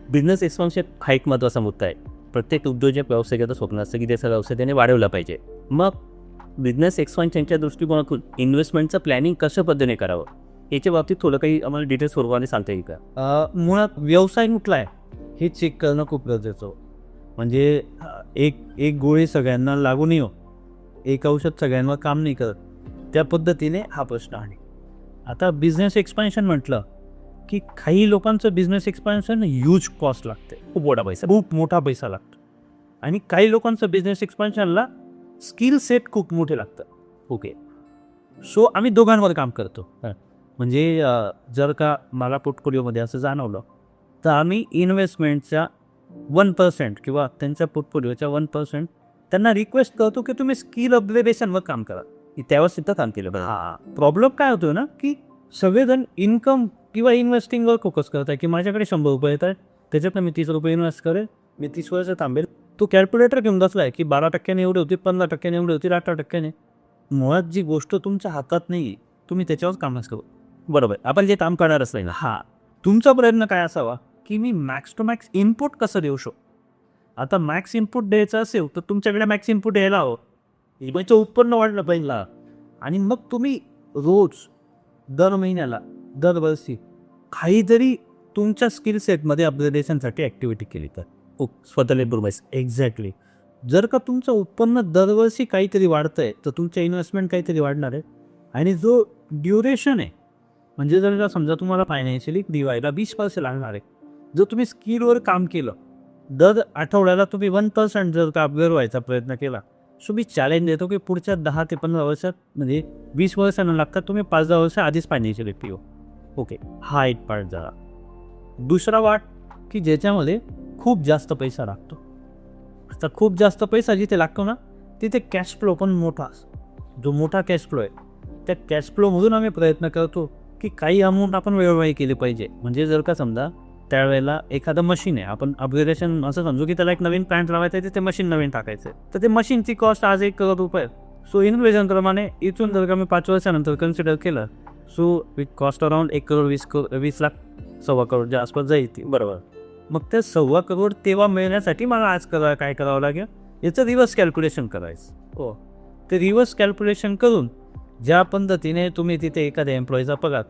Business expansion हा एक महत्त्वाचा मुद्दा आहे. प्रत्येक उद्योजक व्यावसायिकाचं स्वप्न असतं की त्याचा व्यवसाय त्याने वाढवला पाहिजे. मग बिझनेस एक्सपान्शनच्या दृष्टिकोनातून इन्व्हेस्टमेंटचं प्लॅनिंग कशा पद्धतीने करावं, याच्या बाबतीत थोडं काही आम्हाला डिटेल्स स्वरूपाने सांगता येईल का? मुळात व्यवसाय कुठला आहे हे चेक करणं खूप गरजेचं आहे. म्हणजे एक एक गोळी सगळ्यांना लागू नाही हो, एक औषध सगळ्यांवर काम नाही करत, त्या पद्धतीने हा प्रश्न आहे. आता बिझनेस एक्सपान्शन म्हटलं की काही लोकांचं बिझनेस एक्सपान्शन ह्यूज कॉस्ट लागते, खूप मोठा पैसा लागतो. आणि काही लोकांचं बिझनेस एक्सपान्शनला स्किल सेट खूप मोठे लागतं. ओके, सो आम्ही दोघांवर काम करतो. म्हणजे जर का मला पोर्टफोलिओमध्ये असं जाणवलं तर आम्ही इन्व्हेस्टमेंटच्या 1% किंवा त्यांच्या पोर्टफोलिओच्या 1% त्यांना रिक्वेस्ट करतो की तुम्ही स्किल अपग्रेडेशनवर काम करा. त्यावर सुद्धा काम केलं पाहिजे. प्रॉब्लेम काय होतो ना की सगळेजण इन्कम किंवा इन्व्हेस्टिंगवर फोकस करत आहे की माझ्याकडे 100 रुपये येत आहेत, त्याच्यातनं मी 30 रुपये इन्व्हेस्ट करेल, मी 30 वर्ष थांबेल. तो कॅल्क्युलेटर घेऊन बसला आहे की 12% एवढे होते, 15% एवढे होते, 18%. मुळात जी गोष्ट तुमच्या हातात नाही तुम्ही त्याच्यावर कामच करू. बरोबर, आपण जे काम करणारच नाही ना. तुमचा प्रयत्न काय असावा की मी मॅक्स टू मॅक्स इनपुट कसं देऊ शकतो. आता मॅक्स इनपुट द्यायचं असेल तर तुमच्याकडे मॅक्स इनपुट यायला हवं, इमाचं उत्पन्न वाढलं पाहिजे. आणि मग तुम्ही रोज, दर महिन्याला, दरवर्षी काहीतरी तुमच्या स्किल सेटमध्ये अपग्रेडेशनसाठी ॲक्टिव्हिटी केली तर स्वतःला इम्प्रूव्ह. एक्झॅक्टली. जर का तुमचं उत्पन्न दरवर्षी काहीतरी वाढतं आहे तर तुमच्या इन्व्हेस्टमेंट काहीतरी वाढणार आहे. आणि जो ड्युरेशन आहे, म्हणजे जर का समजा तुम्हाला फायनान्शियली दिवायला 20 वर्ष लागणार आहे, जर तुम्ही स्किलवर काम केलं, दर आठवड्याला तुम्ही 1% जर का अपग्रेड व्हायचा प्रयत्न केला, सो मी चॅलेंज देतो की पुढच्या 10 ते 15 वर्षात, म्हणजे 20 वर्षांना लागतात, तुम्ही 5-10 वर्ष आधीच फायनान्शियल ॲक्टिव्ह हो. ओके, हा एक पार्ट झाला. दुसरा वाट की ज्याच्यामध्ये खूप जास्त पैसा लागतो. आता खूप जास्त पैसा जिथे लागतो ना, तिथे कॅश फ्लो पण मोठा असतो. जो मोठा कॅश फ्लो आहे, त्या कॅश फ्लोमधून आम्ही प्रयत्न करतो की काही अमाऊंट आपण वेळोवेळी केली पाहिजे. म्हणजे जर का समजा त्यावेळेला एखादं मशीन आहे, आपण अपग्रेडेशन असं समजू की त्याला एक नवीन प्लांट लावायचं आहे, ते मशीन नवीन टाकायचं आहे, तर ते मशीनची कॉस्ट आज 1 करोड रुपये. सो इन्व्हेस्टमेंटप्रमाणे इथून जर का मी 5 वर्षानंतर कन्सिडर केलं, so with cost around 1 crore 20 lakh, 1.25 करोडच्या आसपास जाईल ती. बरोबर. मग ते 1.25 करोड तेव्हा मिळण्यासाठी मला आज काय करावं लागेल, याचं रिव्हर्स कॅल्क्युलेशन करायचं. हो, ते रिव्हर्स कॅल्क्युलेशन करून ज्या पद्धतीने तुम्ही तिथे एखाद्या एम्प्लॉईचा पगार,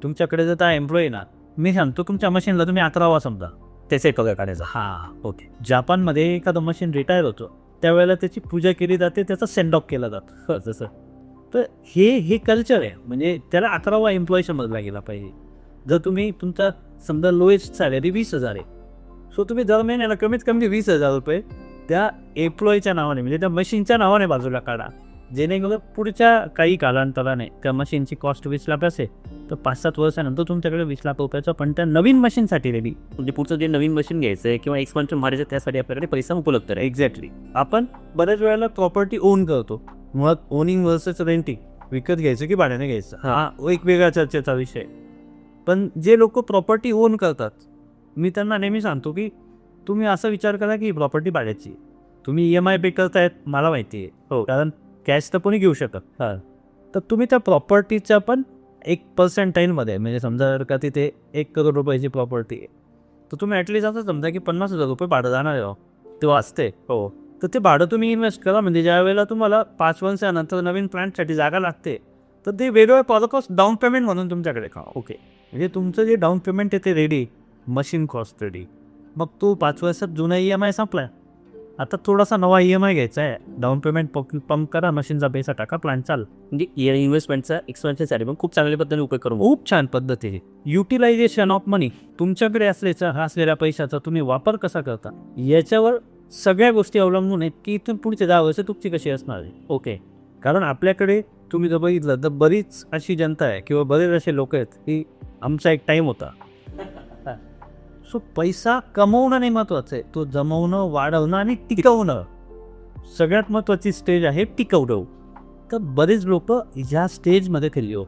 तुमच्याकडे जर त्या एम्प्लॉई ना, मी सांगतो तुमच्या मशीनला तुम्ही 11वा समजा, त्याचे पगार काढायचा. ओके. जापानमध्ये एखादं मशीन रिटायर होतो त्यावेळेला त्याची पूजा केली जाते, त्याचा सेंड ऑफ केला जातो जसं. तर हे कल्चर आहे. म्हणजे त्याला 11वा एम्प्लॉई समजला गेला पाहिजे. जर तुम्ही तुमचा समजा लोएस्ट सॅलरी 20,000 आहे, सो तुम्ही दर महिन्याला कमीत कमी 20,000 रुपये त्या एम्प्लॉईच्या नावाने, म्हणजे त्या मशीनच्या नावाने बाजूला काढा, जेणेकरून पुढच्या काही कालांतराने त्या मशीनची कॉस्ट 20 लाख असेल तर 5-7 वर्षानंतर तुमच्याकडे 20 लाख रुपयाचा पण त्या नवीन मशीनसाठी रेडी. म्हणजे पुढचं जे नवीन मशीन घ्यायचं आहे किंवा एक्सपान्शन मारायचं, त्यासाठी आपल्याकडे पैसा उपलब्ध आहे. एक्झॅक्टली. आपण बऱ्याच वेळेला प्रॉपर्टी ओन करतो. मुळात ओनिंग वर्सेस रेंटिंग, विकत घ्यायचं की भाड्याने घ्यायचं, हा एक वेगळा चर्चेचा विषय. पण जे लोक प्रॉपर्टी ओन करतात, मी त्यांना नेहमी सांगतो की तुम्ही असा विचार करा की प्रॉपर्टी भाड्याची, तुम्ही EMI पे करतायत, मला माहिती आहे. हो, कारण कॅश तर कोणी घेऊ शकत. तर तुम्ही त्या प्रॉपर्टीच्या पण 1% म्हणजे समजा जर का तिथे 1 करोड रुपयाची प्रॉपर्टी आहे, तर तुम्ही ॲटलिस्ट असं समजा की 50,000 रुपये भाडं जाणार आहे, ते वाचते. हो, तर ते भाडं तुम्ही इन्व्हेस्ट करा. म्हणजे ज्या वेळेला तुम्हाला 5 वर्षानंतर नवीन प्लॅनसाठी जागा लागते, तर ते वेगवेगळ्या कॉस्ट डाऊन पेमेंट म्हणून तुमच्याकडे का. ओके, म्हणजे तुमचं जे डाऊन पेमेंट आहे ते रेडी, मशीन कॉस्ट रेडी. मग तो 5 वर्षात जुना EMI संपला, आता थोडासा नवा EMI घ्यायचा आहे, डाऊन पेमेंट पंप करा, मशीनचा पैसा टाका, प्लॅन चाल. म्हणजे इन्व्हेस्टमेंटचा एक्सपेन्ससाठी पण खूप चांगल्या पद्धतीने उपयोग करून खूप छान पद्धतीने युटिलायझेशन ऑफ मनी, तुमच्याकडे असलेल्या पैशाचा तुम्ही वापर कसा करता याच्यावर सगळ्या गोष्टी अवलंबून आहेत की इथून पुढचे 10 वर्ष तुमची कशी असणार आहे. ओके, कारण आपल्याकडे तुम्ही जर बघितलं तर बरीच अशी जनता आहे किंवा बरेच असे लोक आहेत की आमचा एक टाईम होता. सो पैसा कमवणं नाही महत्त्वाचं आहे, तो जमवणं, वाढवणं आणि टिकवणं सगळ्यात महत्त्वाची स्टेज आहे टिकवणं. तर बरेच लोक ह्या स्टेजमध्ये खेळली हो.